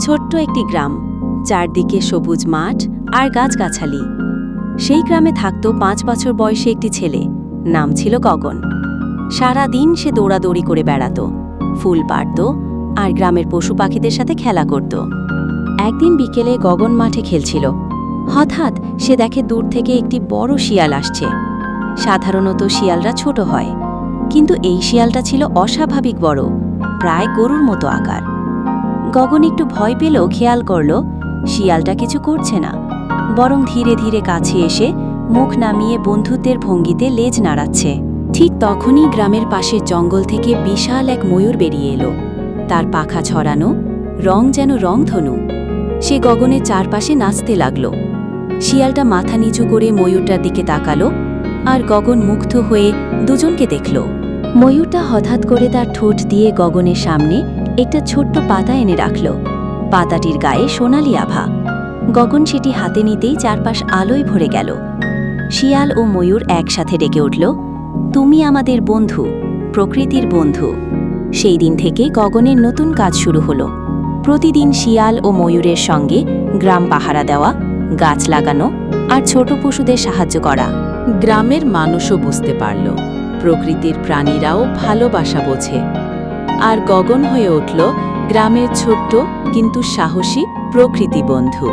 ছোট্ট একটি গ্রাম, চারদিকে সবুজ মাঠ আর গাছগাছালি। সেই গ্রামে থাকত 5 বছর বয়সী একটি ছেলে, নাম ছিল গগন। সারা দিন সে দৌড়াদৌড়ি করে বেড়াত, ফুল পাড়ত আর গ্রামের পশু পাখিদের সাথে খেলা করত। একদিন বিকেলে গগন মাঠে খেলছিল। হঠাৎ সে দেখে দূর থেকে একটি বড় শিয়াল আসছে। সাধারণত শিয়ালরা ছোট হয়, কিন্তু এই শিয়ালটা ছিল অস্বাভাবিক বড়, প্রায় গরুর মতো আকার। গগন একটু ভয় পেলেও খেয়াল করল শিয়ালটা কিছু করছে না, বরং ধীরে ধীরে কাছে এসে মুখ নামিয়ে বন্ধুত্বের ভঙ্গিতে লেজ নাড়াচ্ছে। ঠিক তখনই গ্রামের পাশের জঙ্গল থেকে বিশাল এক ময়ূর বেরিয়ে এলো। তার পাখা ছড়ানো, রং যেন রংধনু। সে গগনের চারপাশে নাচতে লাগল। শিয়ালটা মাথা নিচু করে ময়ূরটার দিকে তাকালো, আর গগন মুগ্ধ হয়ে দুজনকে দেখল। ময়ূরটা হঠাৎ করে তার ঠোঁট দিয়ে গগনের সামনে একটা ছোট্ট পাতা এনে রাখল। পাতাটির গায়ে সোনালি আভা। গগন সেটি হাতে নিতেই চারপাশ আলোয় ভরে গেল। শিয়াল ও ময়ূর একসাথে ডেকে উঠল, তুমি আমাদের বন্ধু, প্রকৃতির বন্ধু। সেই দিন থেকে গগনের নতুন কাজ শুরু হলো। প্রতিদিন শিয়াল ও ময়ূরের সঙ্গে গ্রাম পাহারা দেওয়া, গাছ লাগানো আর ছোট পশুদের সাহায্য করা। গ্রামের মানুষও বুঝতে পারল প্রকৃতির প্রাণীরাও ভালোবাসা বোঝে, আর গগন হয়ে উঠল গ্রামের ছোট্ট কিন্তু সাহসী প্রকৃতি বন্ধু।